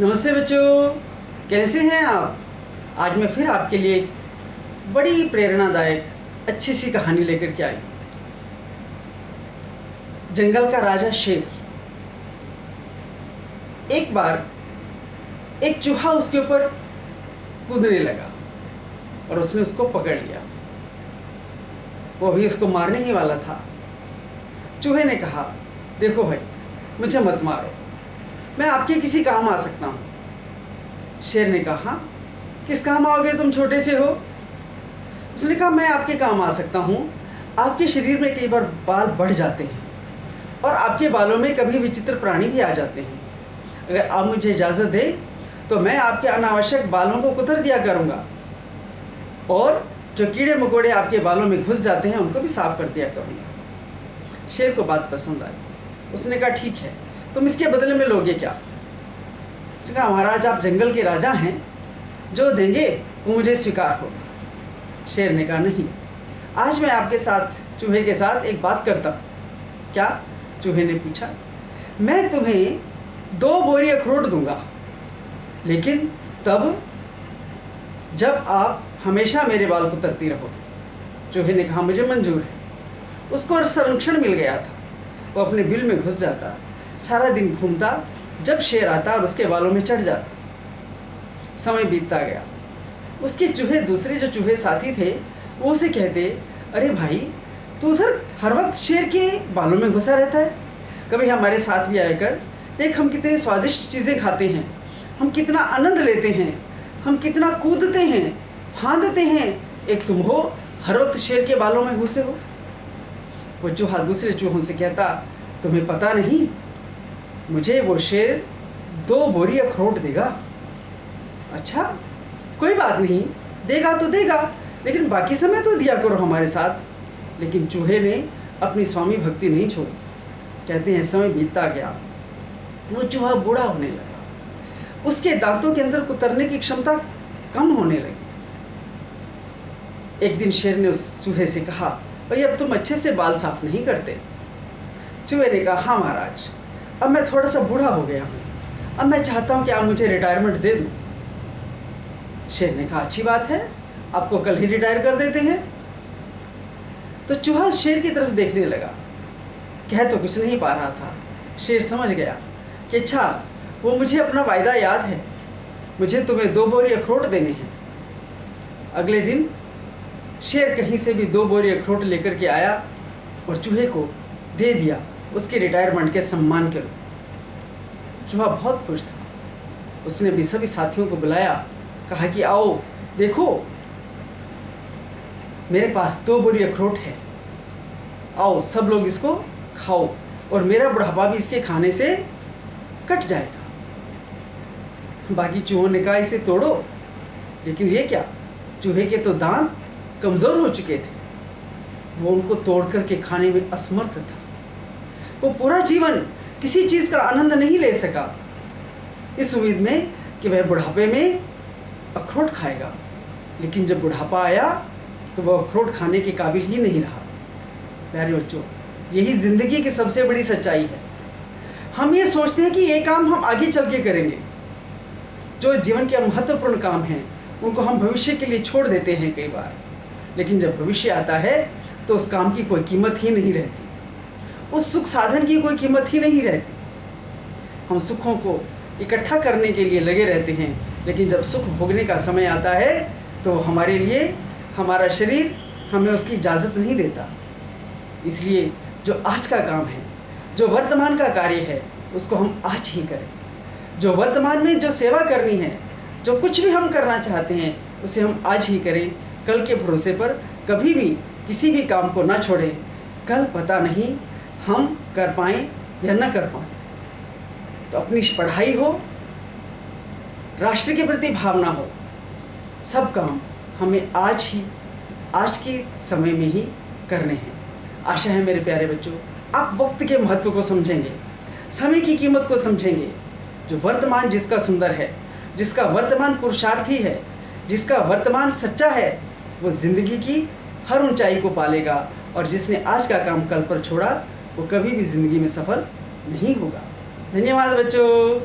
नमस्ते बच्चों, कैसे हैं आप। आज मैं फिर आपके लिए एक बड़ी प्रेरणादायक अच्छी सी कहानी लेकर के आई। जंगल का राजा शेर। एक बार एक चूहा उसके ऊपर कूदने लगा और उसने उसको पकड़ लिया। वो भी उसको मारने ही वाला था। चूहे ने कहा, देखो भाई, मुझे मत मारो, मैं आपके किसी काम आ सकता हूँ। शेर ने कहा, किस काम आओगे, तुम छोटे से हो। उसने कहा, मैं आपके काम आ सकता हूँ। आपके शरीर में कई बार बाल बढ़ जाते हैं और आपके बालों में कभी विचित्र प्राणी भी आ जाते हैं। अगर आप मुझे इजाज़त दें तो मैं आपके अनावश्यक बालों को कुतर दिया करूँगा और जो कीड़े मकोड़े आपके बालों में घुस जाते हैं उनको भी साफ कर दिया करूँगा। शेर को बात पसंद आई। उसने कहा, ठीक है, तुम इसके बदले में लोगे क्या। उसने कहा, महाराज, आप जंगल के राजा हैं, जो देंगे वो मुझे स्वीकार होगा। शेर ने कहा, नहीं, आज मैं आपके साथ, चूहे के साथ एक बात करता हूँ। क्या। चूहे ने पूछा। मैं तुम्हें 2 बोरी अखरोट दूंगा, लेकिन तब जब आप हमेशा मेरे बाल कुतरती रहोगे। चूहे ने कहा, मुझे मंजूर है। उसको संरक्षण मिल गया था। वो अपने बिल में घुस जाता, सारा दिन घूमता, जब शेर आता और उसके बालों में चढ़ जाता। समय बीतता गया। उसके चूहे, दूसरे जो चूहे साथी थे, वो उसे कहते, अरे भाई, तू उधर हर वक्त शेर के बालों में घुसा रहता है, कभी हमारे साथ भी आया कर। देख, हम कितनी स्वादिष्ट चीज़ें खाते हैं, हम कितना आनंद लेते हैं, हम कितना कूदते हैं, फांदते हैं, एक तुम हो, हर वक्त शेर के बालों में घुसे हो। वो चूहा दूसरे चूहों से कहता, तुम्हें पता नहीं, मुझे वो शेर 2 बोरी अखरोट देगा। अच्छा, कोई बात नहीं, देगा तो देगा, लेकिन बाकी समय तो दिया करो हमारे साथ। लेकिन चूहे ने अपनी स्वामी भक्ति नहीं छोड़ी। कहते हैं, समय बीतता गया। वो चूहा बूढ़ा होने लगा। उसके दांतों के अंदर कुतरने की क्षमता कम होने लगी। एक दिन शेर ने उस चूहे से कहा, भाई, अब तुम अच्छे से बाल साफ नहीं करते। चूहे ने कहा, हाँ महाराज, अब मैं थोड़ा सा बूढ़ा हो गया हूँ, अब मैं चाहता हूँ कि आप मुझे रिटायरमेंट दे दूँ। शेर ने कहा, अच्छी बात है, आपको कल ही रिटायर कर देते हैं। तो चूहा शेर की तरफ देखने लगा। कह तो कुछ नहीं पा रहा था। शेर समझ गया कि अच्छा, वो मुझे अपना वायदा याद है, मुझे तुम्हें 2 बोरी अखरोट देने हैं। अगले दिन शेर कहीं से भी 2 बोरी अखरोट लेकर के आया और चूहे को दे दिया, उसके रिटायरमेंट के सम्मान के रूप। चूहा बहुत खुश था। उसने भी सभी साथियों को बुलाया, कहा कि आओ, देखो, मेरे पास 2 बोरी अखरोट है, आओ सब लोग इसको खाओ और मेरा बुढ़ापा भी इसके खाने से कट जाएगा। बाकी चूहों ने कहा, इसे तोड़ो, लेकिन ये क्या, चूहे के तो दांत कमज़ोर हो चुके थे, वो उनको तोड़ करके खाने में असमर्थ था। वो पूरा जीवन किसी चीज़ का आनंद नहीं ले सका, इस उम्मीद में कि वह बुढ़ापे में अखरोट खाएगा। लेकिन जब बुढ़ापा आया तो वह अखरोट खाने के काबिल ही नहीं रहा। प्यारे बच्चों, यही ज़िंदगी की सबसे बड़ी सच्चाई है। हम ये सोचते हैं कि ये काम हम आगे चल के करेंगे, जो जीवन के महत्वपूर्ण काम हैं उनको हम भविष्य के लिए छोड़ देते हैं कई बार। लेकिन जब भविष्य आता है तो उस काम की कोई कीमत ही नहीं रहती, उस सुख साधन की कोई कीमत ही नहीं रहती। हम सुखों को इकट्ठा करने के लिए लगे रहते हैं, लेकिन जब सुख भोगने का समय आता है तो हमारे लिए हमारा शरीर हमें उसकी इजाज़त नहीं देता। इसलिए जो आज का काम है, जो वर्तमान का कार्य है, उसको हम आज ही करें। जो वर्तमान में जो सेवा करनी है, जो कुछ भी हम करना चाहते हैं, उसे हम आज ही करें। कल के भरोसे पर कभी भी किसी भी काम को ना छोड़ें। कल पता नहीं हम कर पाएँ या न कर पाएँ। तो अपनी पढ़ाई हो, राष्ट्र के प्रति भावना हो, सब काम हमें आज के समय में ही करने हैं। आशा है मेरे प्यारे बच्चों, आप वक्त के महत्व को समझेंगे, समय की कीमत को समझेंगे। जो वर्तमान जिसका सुंदर है, जिसका वर्तमान पुरुषार्थी है, जिसका वर्तमान सच्चा है, वो ज़िंदगी की हर ऊंचाई को पालेगा। और जिसने आज का काम कल पर छोड़ा, वो कभी भी ज़िंदगी में सफल नहीं होगा। धन्यवाद बच्चों।